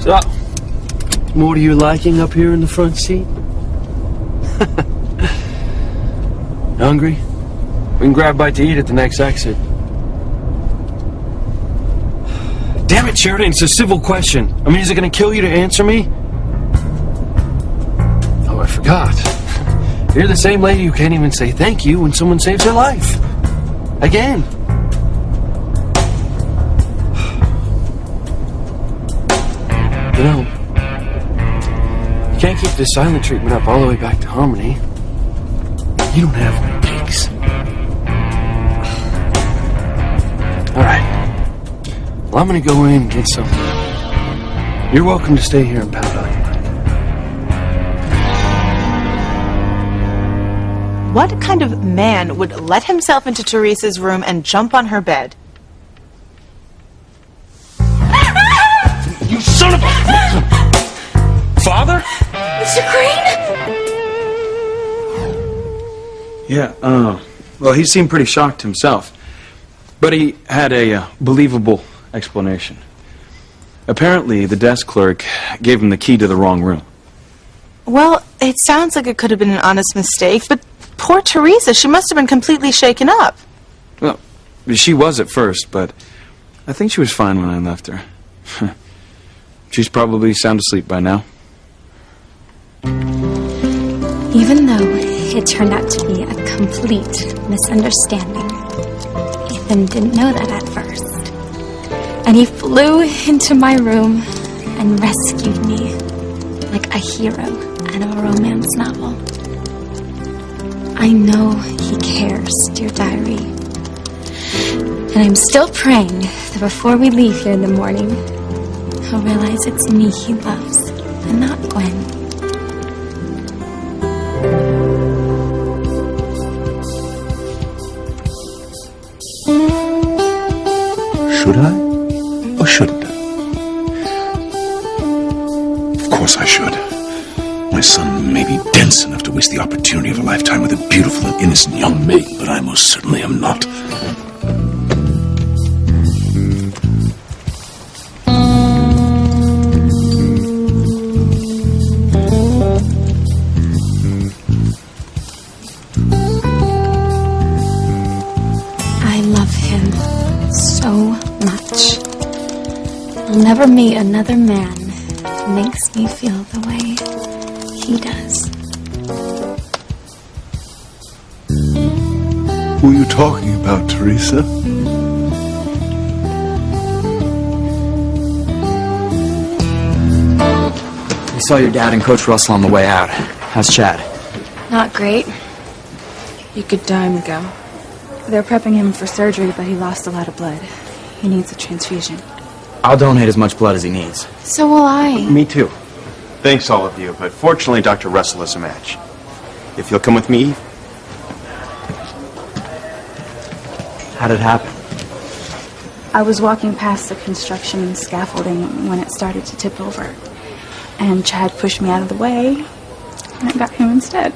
So, more to your liking up here in the front seat? Hungry? We can grab a bite to eat at the next exit. Damn it, Sheridan, it's a civil question. I mean, is it gonna kill you to answer me? Oh, I forgot. You're the same lady who can't even say thank you when someone saves her life. Again. You know, you can't keep this silent treatment up all the way back to Harmony. You don't have what it takes. All right. Well, I'm gonna go in and get something. You're welcome to stay here and pout on your mind. What kind of man would let himself into Teresa's room and jump on her bed? You son of a... Father? Mr. Crane? Yeah, well, he seemed pretty shocked himself. But he had a believable explanation. Apparently, the desk clerk gave him the key to the wrong room. Well, it sounds like it could have been an honest mistake, but poor Teresa, she must have been completely shaken up. Well, she was at first, but I think she was fine when I left her. She's probably sound asleep by now. Even though it turned out to be a complete misunderstanding, Ethan didn't know that at first. And he flew into my room and rescued me like a hero out of a romance novel. I know he cares, dear diary. And I'm still praying that before we leave here in the morning, he'll realize it's me he loves and not Gwen. Should I? Or shouldn't I? Of course I should. My son may be dense enough to waste the opportunity of a lifetime with a beautiful and innocent young maiden, but I most certainly am not. I love him so much. I'll never meet another man who makes me feel the way he does. Who are you talking about, Teresa? We saw your dad and Coach Russell on the way out. How's Chad? Not great. He could die, Miguel. They're prepping him for surgery, but he lost a lot of blood. He needs a transfusion. I'll donate as much blood as he needs. So will I. Me too. Thanks, all of you, but fortunately, Dr. Russell is a match. If you'll come with me, Eve. How did it happen? I was walking past the construction scaffolding when it started to tip over. And Chad pushed me out of the way, and I got him instead.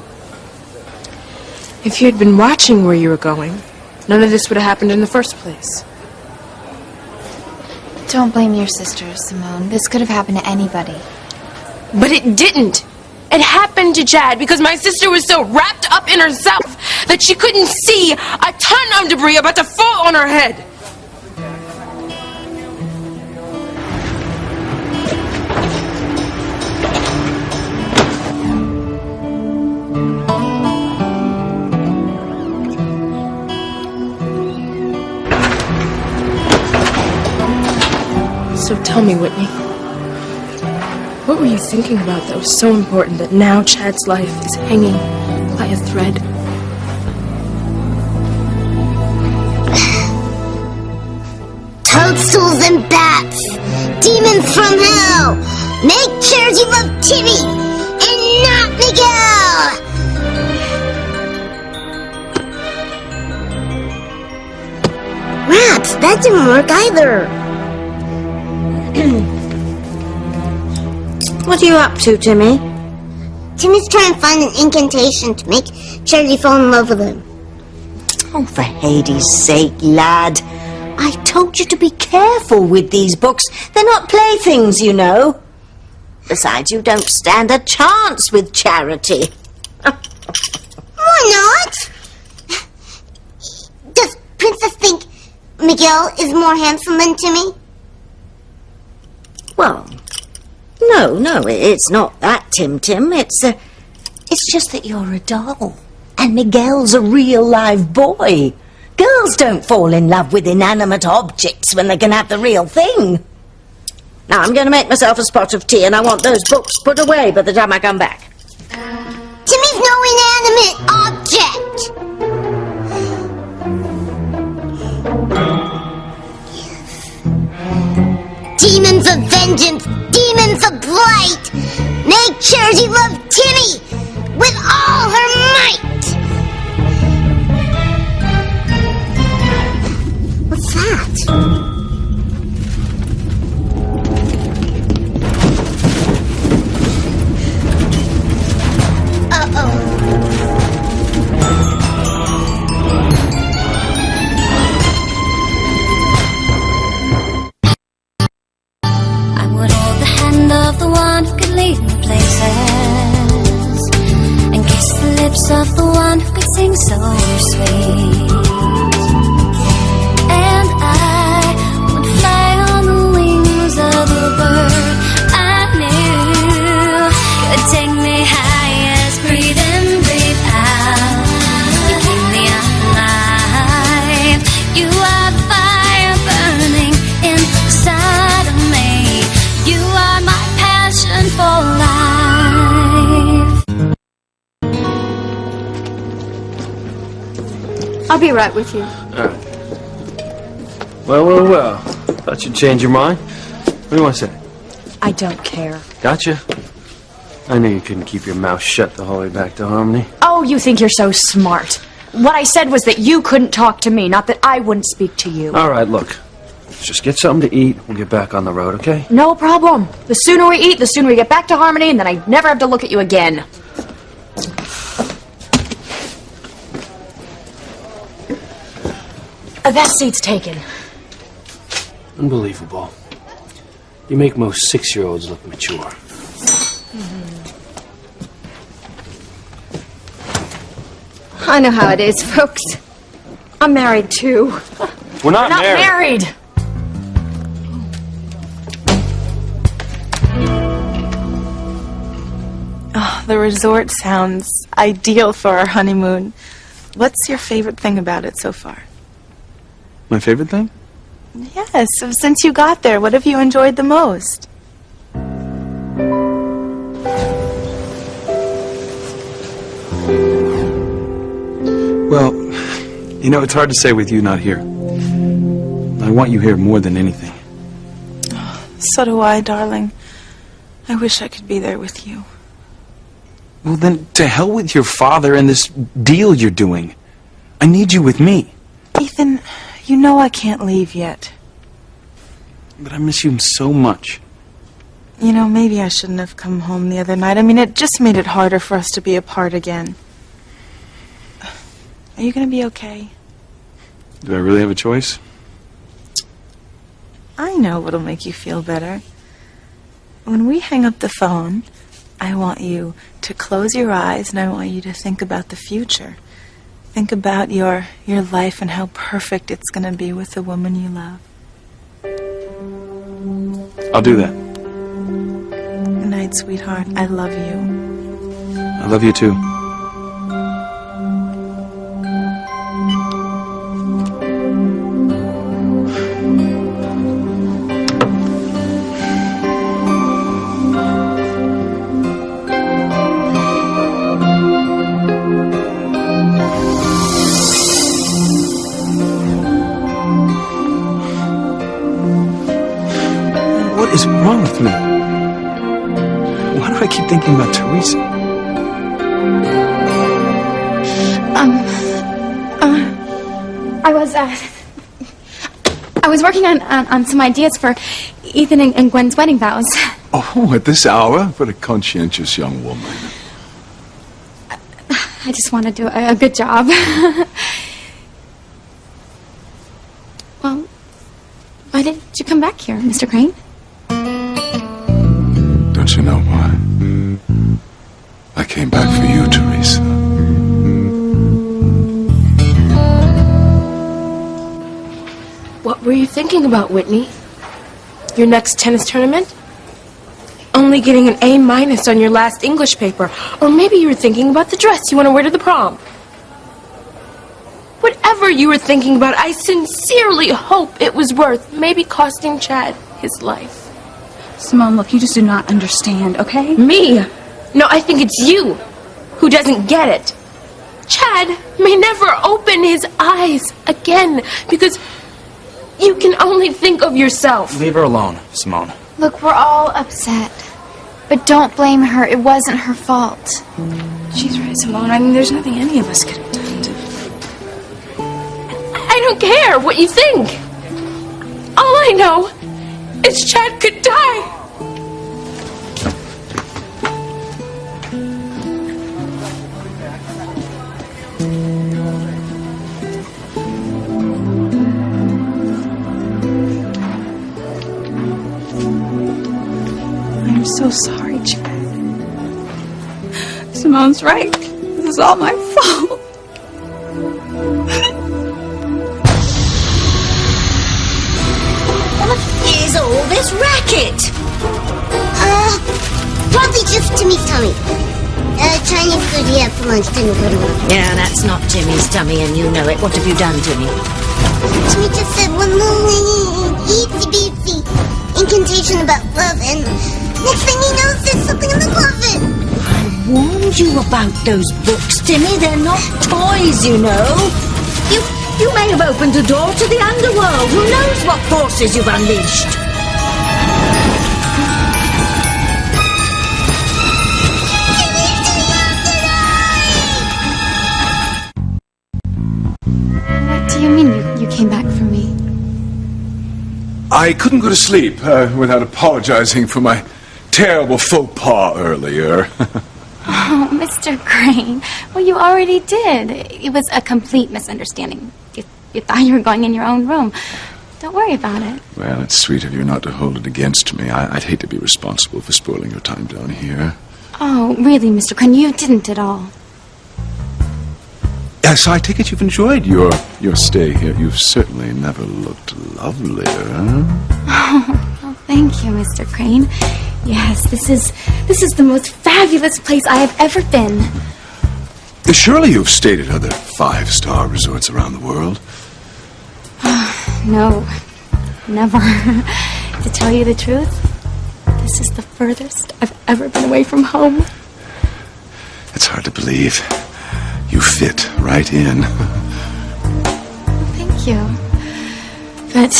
If you had been watching where you were going, none of this would have happened in the first place. Don't blame your sister, Simone. This could have happened to anybody. But it didn't. It happened to Chad because my sister was so wrapped up in herself that she couldn't see a ton of debris about to fall on her head. So tell me, Whitney, what were you thinking about that was so important that now Chad's life is hanging by a thread? Toadstools and bats, demons from hell, make Charity love Timmy and not Miguel! Rats, that didn't work either. What are you up to, Timmy? Timmy's trying to find an incantation to make Charity fall in love with him. Oh, for Hades' sake, lad. I told you to be careful with these books. They're not playthings, you know. Besides, you don't stand a chance with Charity. Why not? Does Princess think Miguel is more handsome than Timmy? Well, no, it's not that, Tim. It's just that you're a doll. And Miguel's a real live boy. Girls don't fall in love with inanimate objects when they can have the real thing. Now, I'm going to make myself a spot of tea, and I want those books put away by the time I come back. Timmy's no inanimate object! Demons of vengeance, demons of blight! Make Charity love Timmy with all her might! What's that? Of the one who could lead me places, and kiss the lips of the one who could sing so sweet. And I would fly on the wings of a bird I knew could take me high as breathe in, breathe out. You keep me alive. You are the fire burning inside of me. You are my passion for life. I'll be right with you. All right. Well. Thought you'd change your mind. What do you want to say? I don't care. Gotcha. I knew you couldn't keep your mouth shut the whole way back to Harmony. Oh, you think you're so smart. What I said was that you couldn't talk to me, not that I wouldn't speak to you. All right, look. Let's just get something to eat. We'll get back on the road, okay? No problem. The sooner we eat, the sooner we get back to Harmony, and then I never have to look at you again. That seat's taken. Unbelievable. You make most 6-year-olds look mature. I know how it is, folks. I'm married, too. We're not married. Oh, the resort sounds ideal for our honeymoon. What's your favorite thing about it so far? My favorite thing? Yes, since you got there, what have you enjoyed the most? Well, you know, it's hard to say with you not here. I want you here more than anything. So do I, darling. I wish I could be there with you. Well, then, to hell with your father and this deal you're doing. I need you with me. Ethan, you know I can't leave yet. But I miss you so much. You know, maybe I shouldn't have come home the other night. I mean, it just made it harder for us to be apart again. Are you going to be okay? Do I really have a choice? I know what'll make you feel better. When we hang up the phone, I want you to close your eyes and I want you to think about the future. Think about your life and how perfect it's going to be with the woman you love. I'll do that. Good night, sweetheart. I love you. I love you too. What is wrong with me? Why do I keep thinking about Teresa? I was working on some ideas for Ethan and Gwen's wedding vows. Oh, at this hour? What a conscientious young woman. I just want to do a good job. Well, why did you come back here, Mr. Crane? Don't But you know why? I came back for you, Teresa. What were you thinking about, Whitney? Your next tennis tournament? Only getting an A- on your last English paper. Or maybe you were thinking about the dress you want to wear to the prom. Whatever you were thinking about, I sincerely hope it was worth maybe costing Chad his life. Simone, look, you just do not understand, okay? Me? No, I think it's you who doesn't get it. Chad may never open his eyes again because you can only think of yourself. Leave her alone, Simone. Look, we're all upset. But don't blame her. It wasn't her fault. She's right, Simone. I mean, there's nothing any of us could have done to... I don't care what you think. All I know is Chad could die. I'm so sorry, Chad. Simone's right. This is all my fault. What is all this racket? Probably just Timmy's tummy. Chinese food he had for lunch didn't go to him. Yeah, that's not Timmy's tummy, and you know it. What have you done, Timmy? Timmy just said one little itsy-bitsy incantation about love, and next thing he knows, there's something in the closet. I warned you about those books, Timmy. They're not toys, you know. You may have opened a door to the underworld. Who knows what forces you've unleashed? What do you mean you came back for me? I couldn't go to sleep without apologizing for my terrible faux pas earlier. Oh, Mr. Crane. Well, you already did. It was a complete misunderstanding. You thought you were going in your own room. Don't worry about it. Well, it's sweet of you not to hold it against me. I'd hate to be responsible for spoiling your time down here. Oh, really, Mr. Crane, you didn't at all. So I take it you've enjoyed your stay here. You've certainly never looked lovelier. Oh, thank you, Mr. Crane. Yes, this is the most fabulous place I have ever been. Surely you've stayed at other 5-star resorts around the world. No, never. To tell you the truth, this is the furthest I've ever been away from home. It's hard to believe. You fit right in. Thank you. But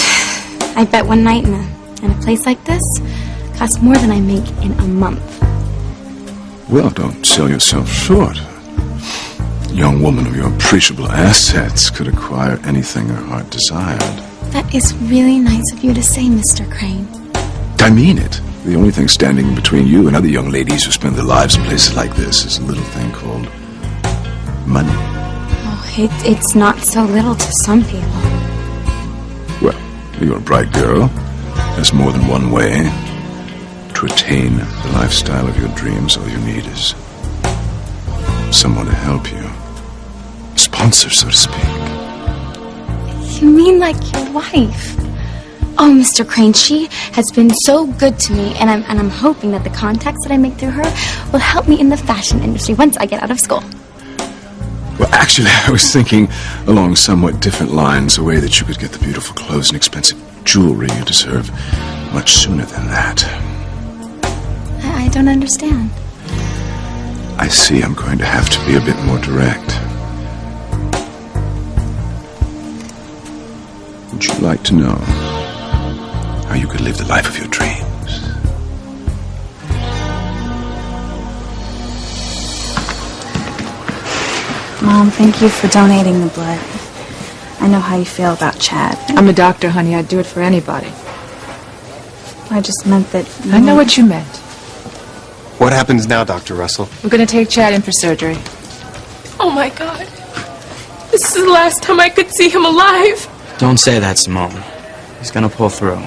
I bet one night in a place like this costs more than I make in a month. Well, don't sell yourself short. A young woman of your appreciable assets could acquire anything her heart desired. That is really nice of you to say, Mr. Crane. I mean it. The only thing standing between you and other young ladies who spend their lives in places like this is a little thing called money. Oh, it's not so little to some people. Well, you're a bright girl. There's more than one way. To attain the lifestyle of your dreams, all you need is someone to help you. A sponsor, so to speak. You mean like your wife? Oh, Mr. Crane, she has been so good to me, and I'm hoping that the contacts that I make through her will help me in the fashion industry once I get out of school. Well, actually, I was thinking along somewhat different lines, a way that you could get the beautiful clothes and expensive jewelry you deserve much sooner than that. I don't understand. I see I'm going to have to be a bit more direct. Would you like to know how you could live the life of your dreams? Mom, thank you for donating the blood. I know how you feel about Chad. I'm a doctor, honey. I'd do it for anybody. I just meant that... I know what you meant. What happens now, Dr. Russell? We're going to take Chad in for surgery. Oh my God. This is the last time I could see him alive. Don't say that, Simone. He's gonna pull through.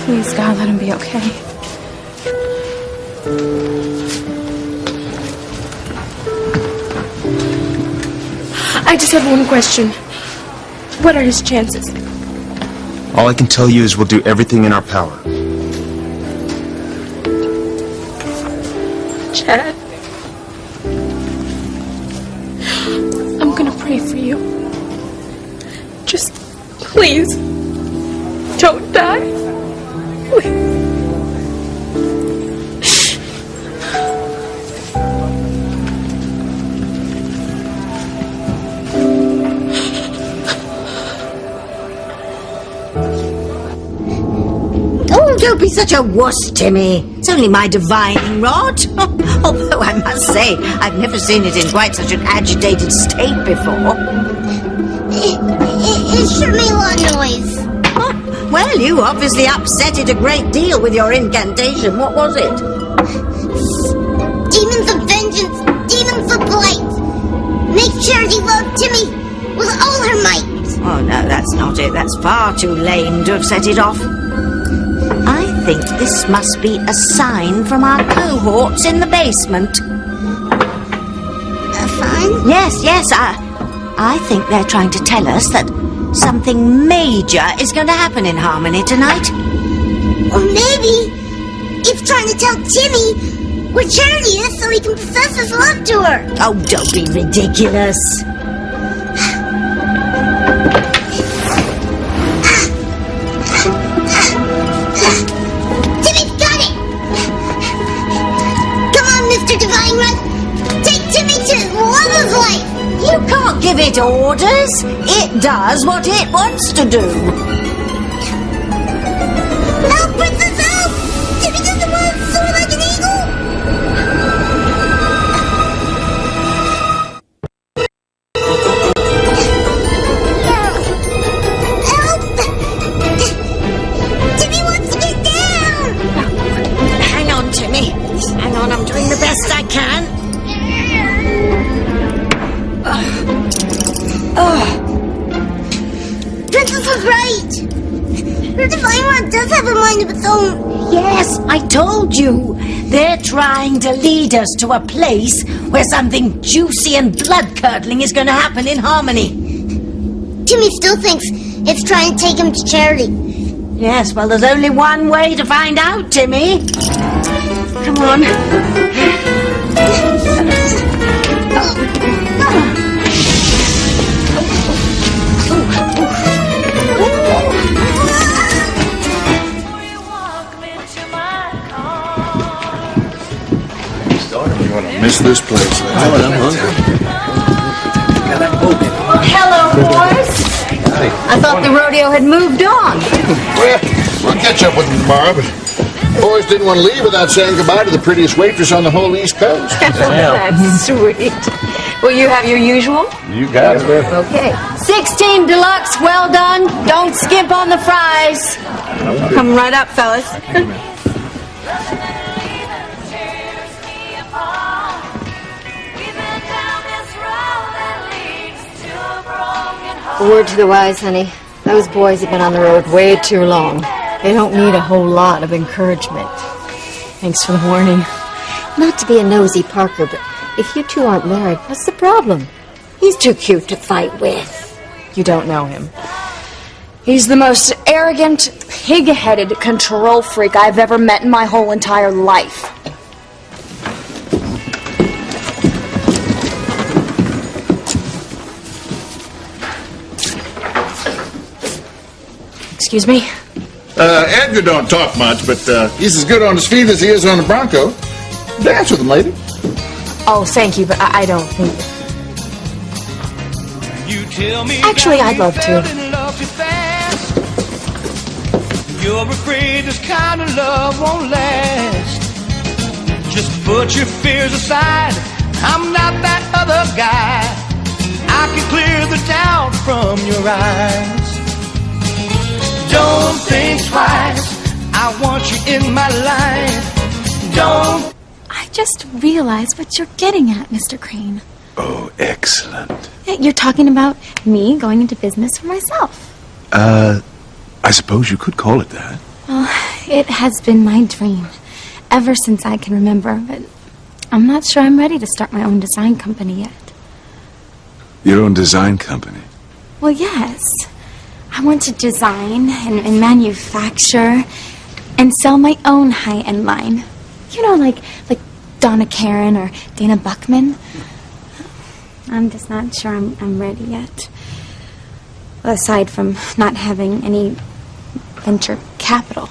Please, God, let him be okay. I just have one question. What are his chances? All I can tell you is we'll do everything in our power. Chad, I'm gonna pray for you. Just please don't die. Please. Oh, don't be such a wuss, Timmy. It's only my divining rod. Although I must say, I've never seen it in quite such an agitated state before. It sure made a lot of noise. Oh, well, you obviously upset it a great deal with your incantation. What was it? Demons of vengeance, demons of blight. Make Charity love Timmy with all her might. Oh, no, that's not it. That's far too lame to have set it off. I think this must be a sign from our cohorts in the basement. A sign? Yes, I think they're trying to tell us that something major is going to happen in Harmony tonight. Or maybe it's trying to tell Timmy where Charity is so he can profess his love to her. Oh, don't be ridiculous. Timmy's got it! Come on, Mr. Divine Rod. Take Timmy to the love of his life. You can't give it orders. It does what it wants to do. Help, Princess, help! Timmy doesn't want to soar like an eagle. Help! Timmy wants to get down. Hang on, Timmy. Hang on, I'm doing the best I can. Princess was right. Her Divine Rod does have a mind of its own. Yes, I told you. They're trying to lead us to a place where something juicy and blood-curdling is going to happen in Harmony. Timmy still thinks it's trying to take him to Charity. Yes, well, there's only one way to find out, Timmy. Come on. Miss this place. I'm hungry. Hello, boys. I thought the rodeo had moved on. Well, we'll catch up with them, Barb. Boys didn't want to leave without saying goodbye to the prettiest waitress on the whole East Coast. That's sweet. Will you have your usual? You got it. Okay. 16 deluxe, well done. Don't skimp on the fries. Come right up, fellas. A word to the wise, honey. Those boys have been on the road way too long. They don't need a whole lot of encouragement. Thanks for the warning. Not to be a nosy Parker, but if you two aren't married, what's the problem? He's too cute to fight with. You don't know him. He's the most arrogant, pig-headed control freak I've ever met in my whole entire life. Excuse me? Edgar don't talk much, but he's as good on his feet as he is on the Bronco. Dance with him, lady. Oh, thank you, but I don't think... Actually, I'd love to. You're afraid this kind of love won't last. Just put your fears aside. I'm not that other guy. I can clear the doubt from your eyes. Don't think twice. I want you in my life. Don't. I just realized what you're getting at, Mr. Crane. Oh, excellent. You're talking about me going into business for myself. I suppose you could call it that. Well, it has been my dream ever since I can remember, but I'm not sure I'm ready to start my own design company yet. Your own design company? Well, yes. I want to design and manufacture and sell my own high-end line. You know, like Donna Karan or Dana Buckman. I'm just not sure I'm ready yet. Aside from not having any venture capital.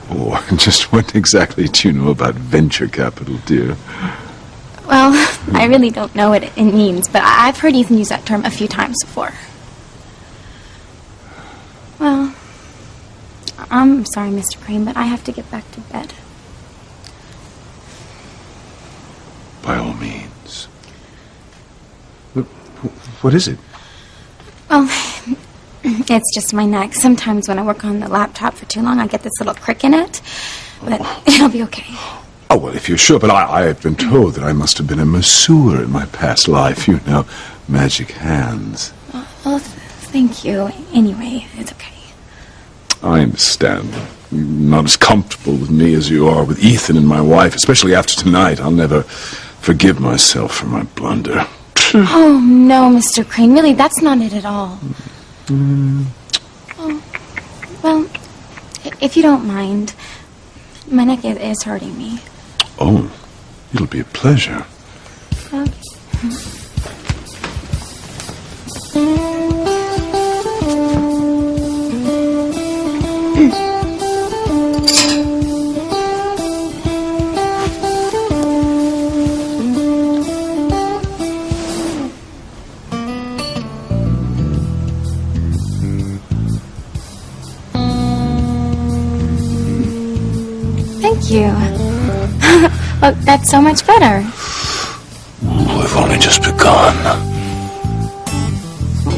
Oh, just what exactly do you know about venture capital, dear? Well, I really don't know what it means, but I've heard Ethan use that term a few times before. Well, I'm sorry, Mr. Crane, but I have to get back to bed. By all means. What is it? Well, it's just my neck. Sometimes when I work on the laptop for too long, I get this little crick in it. But it'll be okay. Oh, well, if you're sure, but I have been told that I must have been a masseur in my past life, you know, magic hands. Well, thank you. Anyway, it's okay. I understand. You're not as comfortable with me as you are with Ethan and my wife, especially after tonight. I'll never forgive myself for my blunder. Oh, no, Mr. Crane. Really, that's not it at all. Oh, well, if you don't mind, my neck is hurting me. Oh, it'll be a pleasure. Thank you. Well, that's so much better. We've only just begun.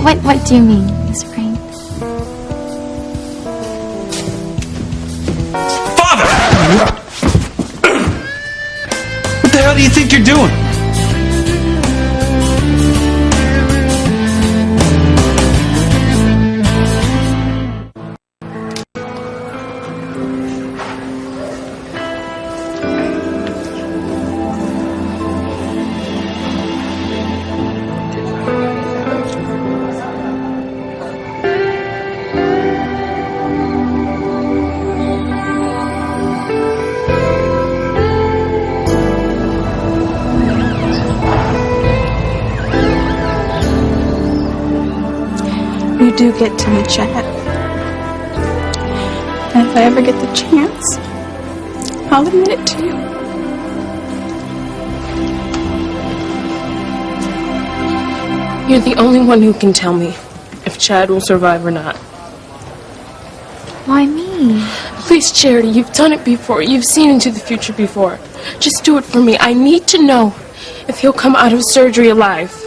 What do you mean, Mr. Crane? Father! What the hell do you think you're doing? You do get to meet Chad. And if I ever get the chance, I'll admit it to you. You're the only one who can tell me if Chad will survive or not. Why me? Please, Charity, you've done it before. You've seen into the future before. Just do it for me. I need to know if he'll come out of surgery alive.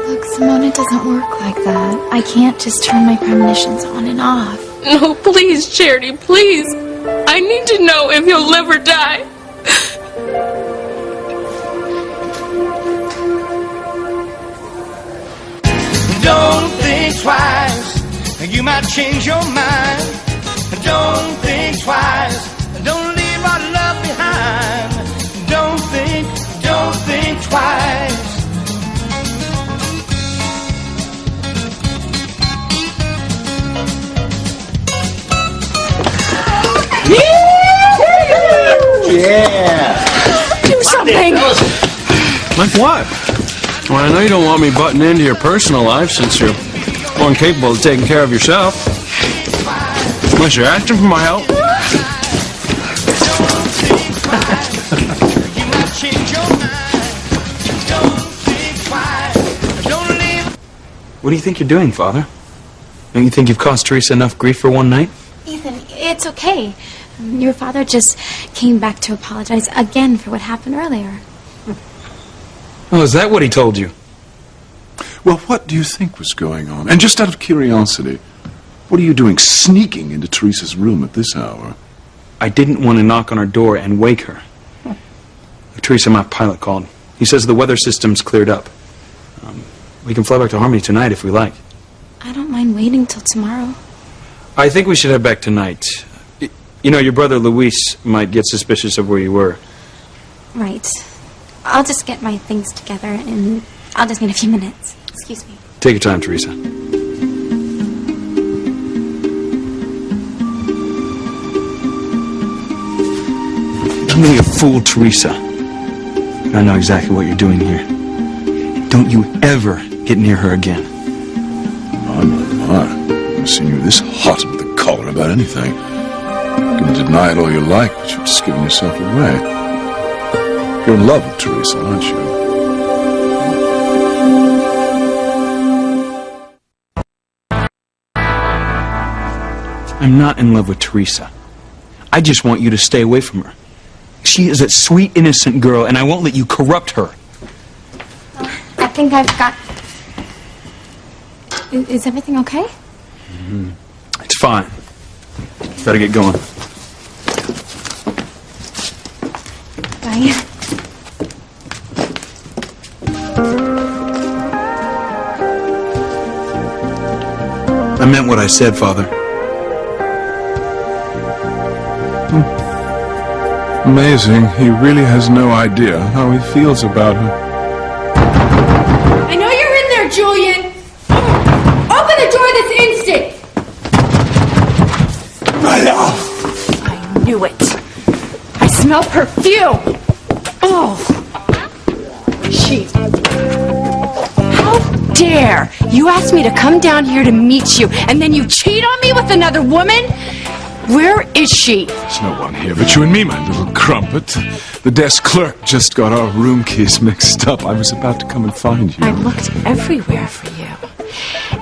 Look, Simone, it doesn't work like that. I can't just turn my premonitions on and off. No, please, Charity, please. I need to know if he'll live or die. Don't think twice, you might change your mind. Don't think twice, don't leave our love behind. Don't think twice. Yeah! Do something! Like what? Well, I know you don't want me butting into your personal life since you're more incapable of taking care of yourself. Unless you're asking for my help. What do you think you're doing, Father? Don't you think you've caused Teresa enough grief for one night? Ethan, it's okay. Your father just came back to apologize again for what happened earlier. Oh, is that what he told you? Well, what do you think was going on? And just out of curiosity, what are you doing sneaking into Teresa's room at this hour? I didn't want to knock on her door and wake her. Teresa, my pilot, called. He says the weather system's cleared up. We can fly back to Harmony tonight if we like. I don't mind waiting till tomorrow. I think we should head back tonight. You know, your brother Luis might get suspicious of where you were. Right. I'll just get my things together, and I'll just need a few minutes. Excuse me. Take your time, Teresa. Don't be a fool, Teresa. I know exactly what you're doing here. Don't you ever get near her again. I've seen you this hot with the collar about anything. You can deny it all you like, but you're just giving yourself away. You're in love with Teresa, aren't you? I'm not in love with Teresa. I just want you to stay away from her. She is a sweet, innocent girl, and I won't let you corrupt her. I think I've got... Is everything okay? It's fine. Better get going. Bye. I meant what I said, Father. Amazing. He really has no idea how he feels about her. I know you're in there, Julian. Open the door this instant. I knew it. I smell perfume. Oh, she. How dare you ask me to come down here to meet you, and then you cheat on me with another woman? Where is she? There's no one here but you and me, my little crumpet. The desk clerk just got our room keys mixed up. I was about to come and find you. I looked everywhere for you.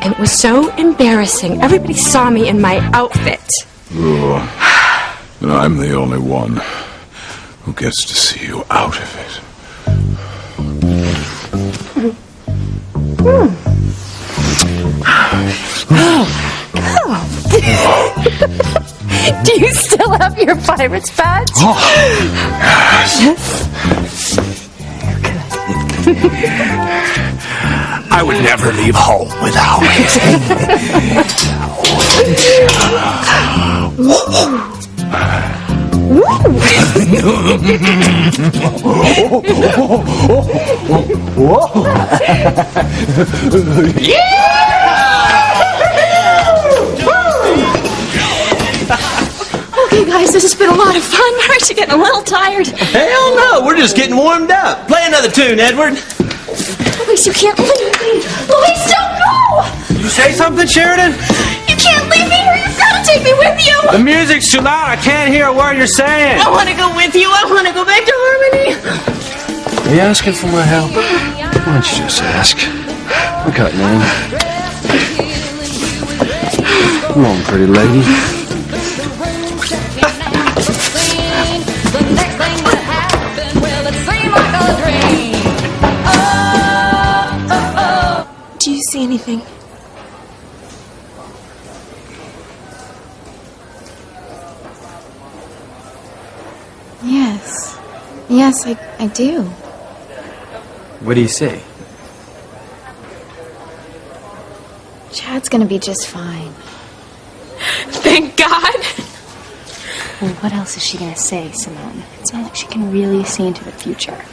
And it was so embarrassing. Everybody saw me in my outfit. Oh, and I'm the only one who gets to see you out of it. Do you still have your pirate's badge? Oh. Yes. I would never leave home without Okay, guys, this has been a lot of fun. Aren't you getting a little tired? Hell no, we're just getting warmed up. Play another tune, Edward. Luis, you can't leave me. Luis, don't go! You say something, Sheridan? You can't leave me here. You've got to take me with you. The music's too loud. I can't hear a word you're saying. I want to go with you. I want to go back to Harmony. Are you asking for my help? Why don't you just ask? Look up, man. Come on, pretty lady. Do you see anything? Yes. Yes, I do. What do you say? Chad's gonna be just fine. Thank God. Well, what else is she gonna say, Simone? It's not like she can really see into the future.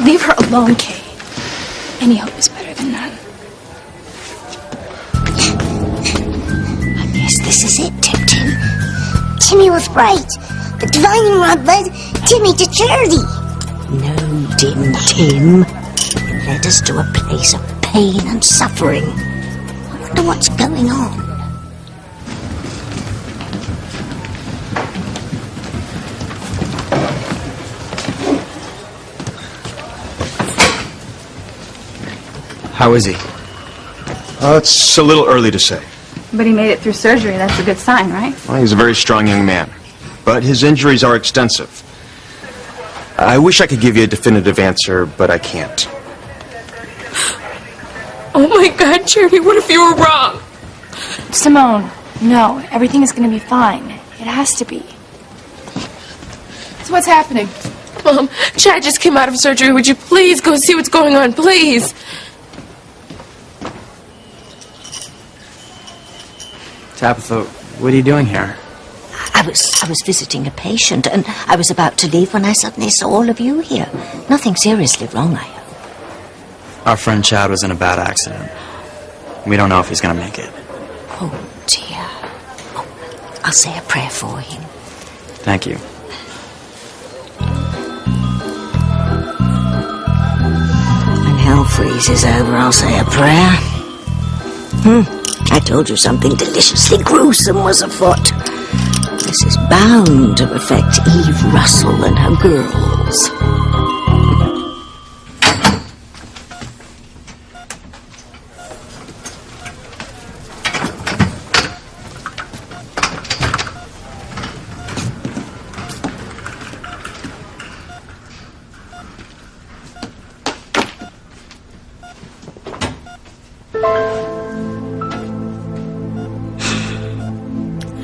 Leave her alone, Kay. Any hope is better than none. I guess this is it, Tim. Timmy was right. The divining rod led Timmy to charity. No, Tim. It led us to a place of pain and suffering. I wonder what's going on. How is he? It's a little early to say. But he made it through surgery. That's a good sign, right? Well, he's a very strong young man, but his injuries are extensive. I wish I could give you a definitive answer, but I can't. Oh my God, Charity, what if you were wrong? Simone, no. Everything is going to be fine. It has to be. So what's happening? Mom, Chad just came out of surgery. Would you please go see what's going on, please? Tabitha, what are you doing here? I was visiting a patient, and I was about to leave when I suddenly saw all of you here. Nothing seriously wrong, I hope. Our friend Chad was in a bad accident. We don't know if he's gonna make it. Oh, dear. Oh, I'll say a prayer for him. Thank you. When hell freezes over, I'll say a prayer. I told you something deliciously gruesome was afoot. This is bound to affect Eve Russell and her girls.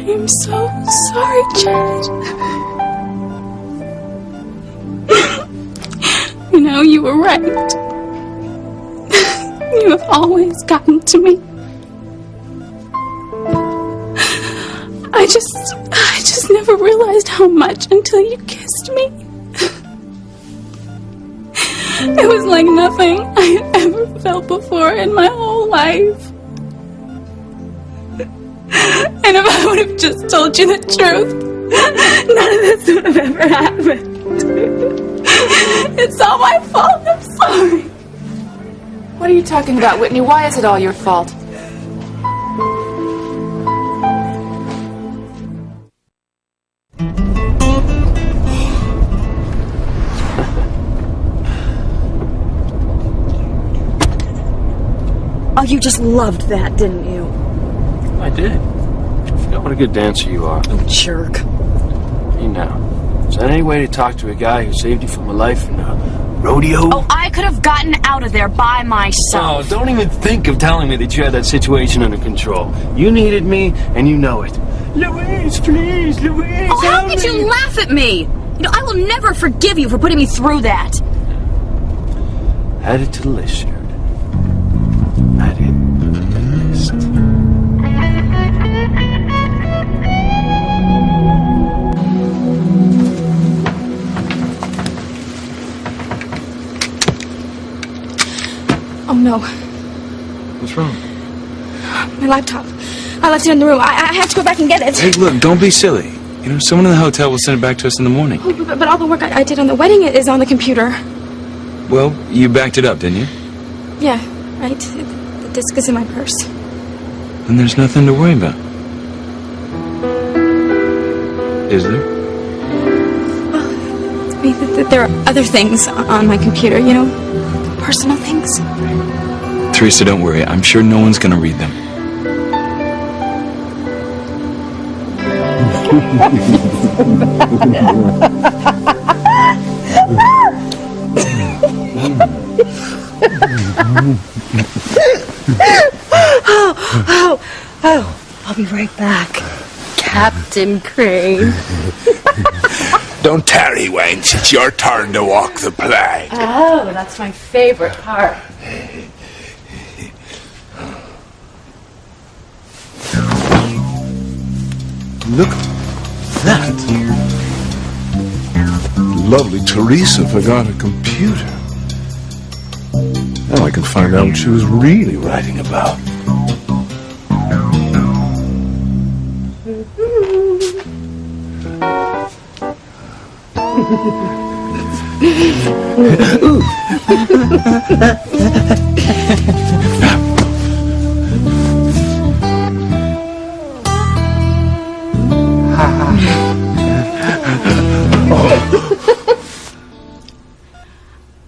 I'm so sorry, Chad. You know, you were right. You have always gotten to me. I just never realized how much until you kissed me. It was like nothing I had ever felt before in my whole life. And if I would have just told you the truth, none of this would have ever happened. It's all my fault. I'm sorry. What are you talking about, Whitney? Why is it all your fault? Oh, you just loved that, didn't you? I did. I forgot what a good dancer you are. Oh, jerk. Hey, now. Is there any way to talk to a guy who saved you from a life in a rodeo? Oh, I could have gotten out of there by myself. Oh, don't even think of telling me that you had that situation under control. You needed me, and you know it. Louise, please, Louise. Oh, how could you laugh at me? You know, I will never forgive you for putting me through that. Add it to the list, Sheridan. Add it to the list. Oh, no. What's wrong? My laptop. I left it in the room. I have to go back and get it. Hey, look, don't be silly. You know, someone in the hotel will send it back to us in the morning. Oh, but all the work I did on the wedding is on the computer. Well, you backed it up, didn't you? Yeah, right. The disc is in my purse. Then there's nothing to worry about. Is there? I mean, there are other things on my computer, you know, personal things. Teresa, don't worry. I'm sure no one's gonna read them. I'll be right back. Captain Crane. Don't tarry, wench. It's your turn to walk the plank. Oh, that's my favorite part. Look at that. Lovely Teresa forgot a computer. Now I can find out what she was really writing about.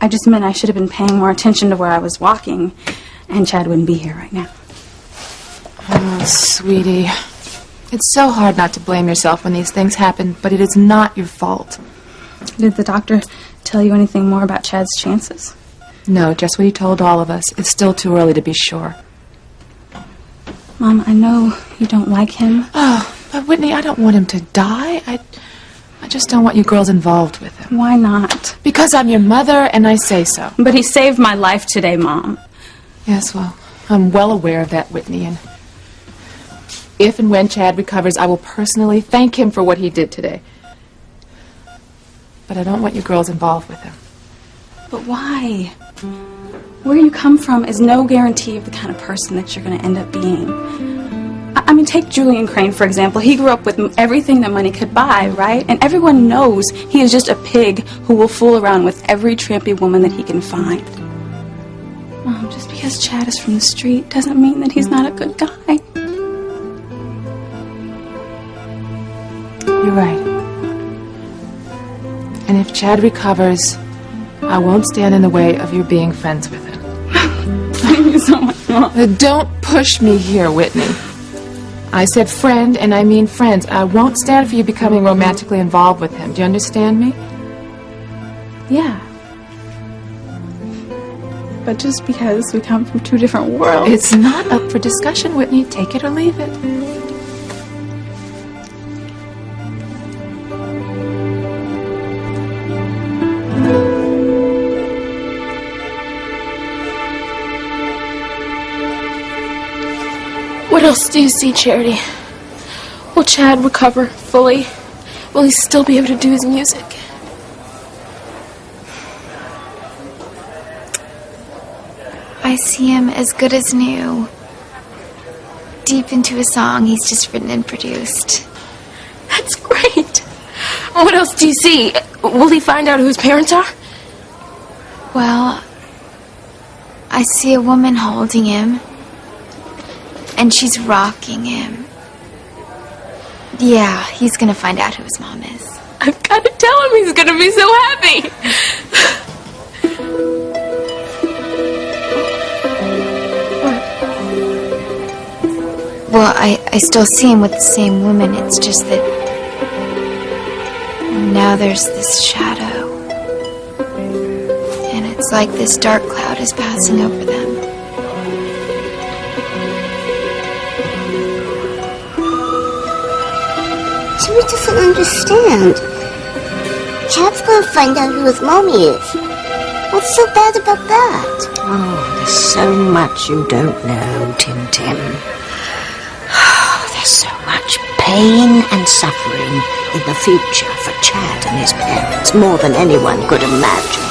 I just meant I should have been paying more attention to where I was walking, and Chad wouldn't be here right now. Oh, sweetie. It's so hard not to blame yourself when these things happen, but it is not your fault. Did the doctor tell you anything more about Chad's chances? No, just what he told all of us. It's still too early to be sure. Mom, I know you don't like him. Oh, but Whitney, I don't want him to die. I just don't want you girls involved with him. Why not? Because I'm your mother and I say so. But he saved my life today, Mom. Yes, well, I'm well aware of that, Whitney, and If and when Chad recovers, I will personally thank him for what he did today. But I don't want you girls involved with him. But why? Where you come from is no guarantee of the kind of person that you're going to end up being. I mean, take Julian Crane, for example. He grew up with everything that money could buy, right? And everyone knows he is just a pig who will fool around with every trampy woman that he can find. Just because Chad is from the street doesn't mean that he's not a good guy. You're right. And if Chad recovers, I won't stand in the way of your being friends with him. Thank you so much, Mom. Don't push me here, Whitney. I said friend, and I mean friends. I won't stand for you becoming romantically involved with him. Do you understand me? Yeah. But just because we come from two different worlds... It's not up for discussion, Whitney. Take it or leave it. What else do you see, Charity? Will Chad recover fully? Will he still be able to do his music? I see him as good as new. Deep into a song he's just written and produced. That's great. What else do you see? Will he find out who his parents are? Well, I see a woman holding him. And she's rocking him. Yeah, he's gonna find out who his mom is. I've got to tell him he's gonna be so happy. Well, I still see him with the same woman. It's just that now there's this shadow. And it's like this dark cloud is passing over them. Timmy doesn't understand. Chad's gonna find out who his mommy is. What's so bad about that? Oh, there's so much you don't know, Tim Tim. There's so much pain and suffering in the future for Chad and his parents, more than anyone could imagine.